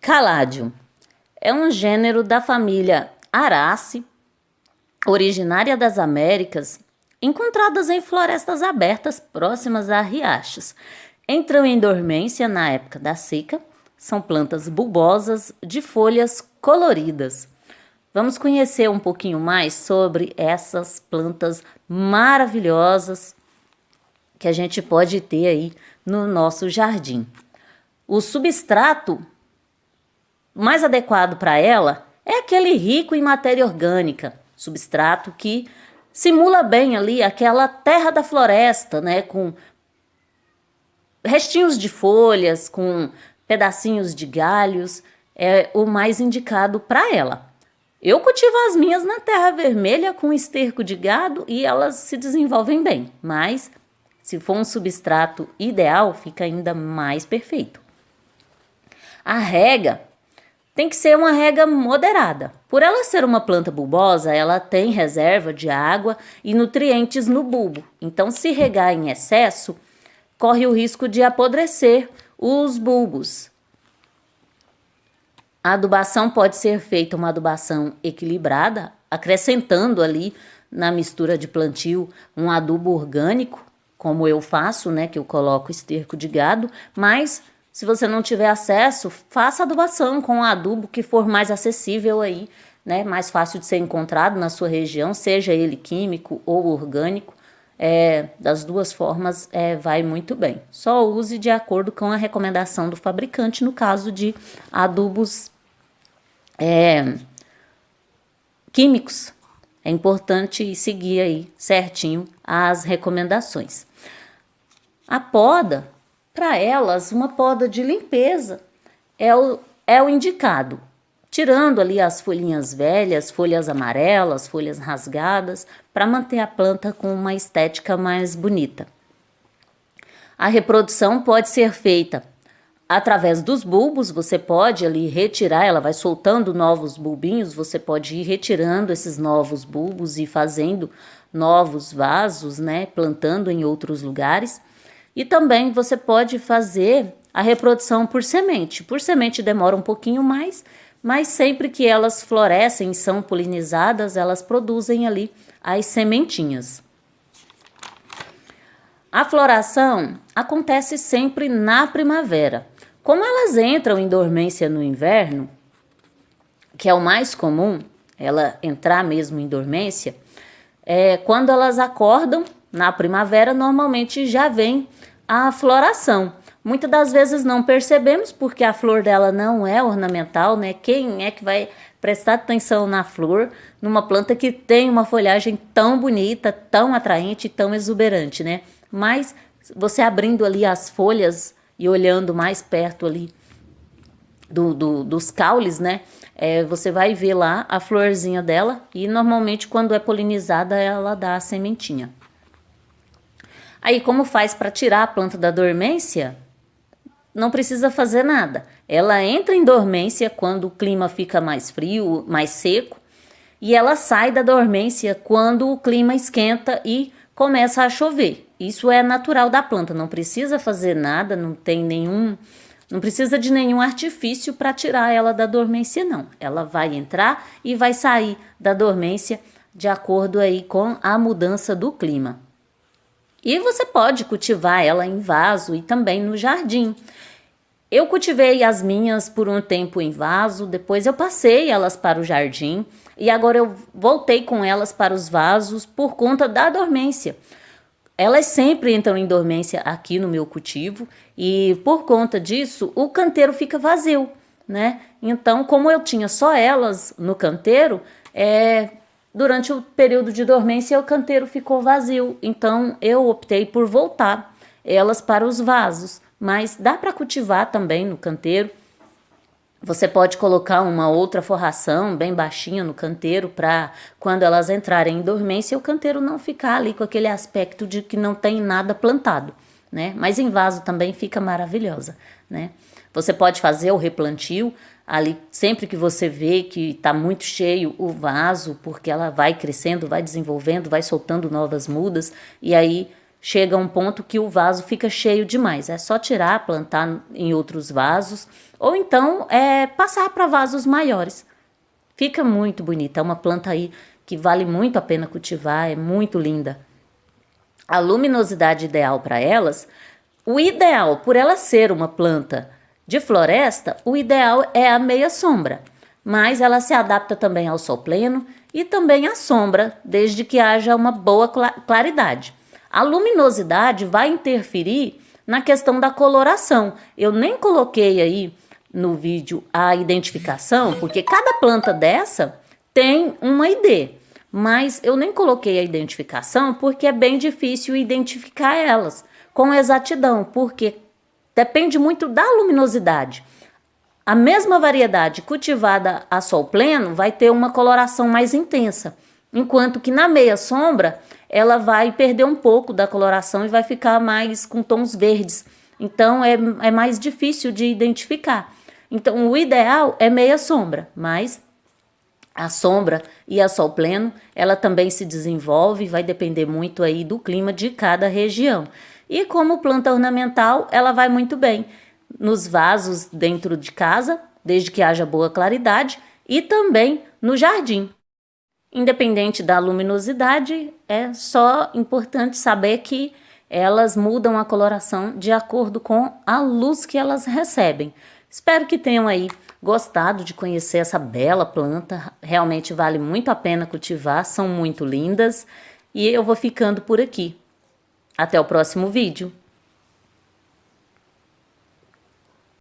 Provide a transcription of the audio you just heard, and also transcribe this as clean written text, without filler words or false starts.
Caladium é um gênero da família Araceae, originária das Américas, encontradas em florestas abertas próximas a riachos. Entram em dormência na época da seca, são plantas bulbosas de folhas coloridas. Vamos conhecer um pouquinho mais sobre essas plantas maravilhosas que a gente pode ter aí no nosso jardim. O substrato mais adequado para ela é aquele rico em matéria orgânica, substrato que simula bem ali aquela terra da floresta, né, com restinhos de folhas, com pedacinhos de galhos, é o mais indicado para ela. Eu cultivo as minhas na terra vermelha com esterco de gado e elas se desenvolvem bem, mas se for um substrato ideal, fica ainda mais perfeito. A rega tem que ser uma rega moderada. Por ela ser uma planta bulbosa, ela tem reserva de água e nutrientes no bulbo. Então, se regar em excesso, corre o risco de apodrecer os bulbos. A adubação pode ser feita uma adubação equilibrada, acrescentando ali na mistura de plantio um adubo orgânico, como eu faço, né, que eu coloco esterco de gado, mas se você não tiver acesso, faça adubação com o adubo que for mais acessível aí, né, mais fácil de ser encontrado na sua região, seja ele químico ou orgânico, das duas formas vai muito bem. Só use de acordo com a recomendação do fabricante no caso de adubos químicos. É importante seguir aí certinho as recomendações. A poda, para elas, uma poda de limpeza é o indicado. Tirando ali as folhinhas velhas, folhas amarelas, folhas rasgadas, para manter a planta com uma estética mais bonita. A reprodução pode ser feita através dos bulbos, você pode ali retirar, ela vai soltando novos bulbinhos, você pode ir retirando esses novos bulbos e fazendo novos vasos, né, plantando em outros lugares. E também você pode fazer a reprodução por semente. Por semente demora um pouquinho mais, mas sempre que elas florescem e são polinizadas, elas produzem ali as sementinhas. A floração acontece sempre na primavera. Como elas entram em dormência no inverno, que é o mais comum, ela entrar mesmo em dormência, quando elas acordam na primavera, normalmente já vem a floração. Muitas das vezes não percebemos porque a flor dela não é ornamental, né? Quem é que vai prestar atenção na flor, numa planta que tem uma folhagem tão bonita, tão atraente, tão exuberante, né? Mas você abrindo ali as folhas e olhando mais perto ali dos caules, né? Você vai ver lá a florzinha dela e normalmente quando é polinizada ela dá a sementinha. Aí como faz para tirar a planta da dormência? Não precisa fazer nada. Ela entra em dormência quando o clima fica mais frio, mais seco, e ela sai da dormência quando o clima esquenta e começa a chover. Isso é natural da planta, não precisa fazer nada, não precisa de nenhum artifício para tirar ela da dormência, não. Ela vai entrar e vai sair da dormência de acordo aí com a mudança do clima. E você pode cultivar ela em vaso e também no jardim. Eu cultivei as minhas por um tempo em vaso, depois eu passei elas para o jardim e agora eu voltei com elas para os vasos por conta da dormência. Elas sempre entram em dormência aqui no meu cultivo e por conta disso o canteiro fica vazio, né? Então, como eu tinha só elas no canteiro, durante o período de dormência o canteiro ficou vazio, então eu optei por voltar elas para os vasos, mas dá para cultivar também no canteiro. Você pode colocar uma outra forração bem baixinha no canteiro para quando elas entrarem em dormência o canteiro não ficar ali com aquele aspecto de que não tem nada plantado, né? Mas em vaso também fica maravilhosa, né? Você pode fazer o replantio ali sempre que você vê que está muito cheio o vaso, porque ela vai crescendo, vai desenvolvendo, vai soltando novas mudas, e aí chega a um ponto que o vaso fica cheio demais. É só tirar, plantar em outros vasos, ou então passar para vasos maiores. Fica muito bonita, é uma planta aí que vale muito a pena cultivar, é muito linda. A luminosidade ideal para elas, o ideal, por ela ser uma planta de floresta, o ideal é a meia sombra, mas ela se adapta também ao sol pleno e também à sombra, desde que haja uma boa claridade. A luminosidade vai interferir na questão da coloração. Eu nem coloquei aí no vídeo a identificação, porque cada planta dessa tem uma ID, mas eu nem coloquei a identificação porque é bem difícil identificar elas com exatidão, porque depende muito da luminosidade. A mesma variedade cultivada a sol pleno vai ter uma coloração mais intensa, enquanto que na meia sombra ela vai perder um pouco da coloração e vai ficar mais com tons verdes. Então é mais difícil de identificar. Então o ideal é meia sombra, mas a sombra e a sol pleno, ela também se desenvolve, vai depender muito aí do clima de cada região. E como planta ornamental, ela vai muito bem nos vasos dentro de casa, desde que haja boa claridade, e também no jardim. Independente da luminosidade, é só importante saber que elas mudam a coloração de acordo com a luz que elas recebem. Espero que tenham aí gostado de conhecer essa bela planta, realmente vale muito a pena cultivar, são muito lindas, e eu vou ficando por aqui. Até o próximo vídeo.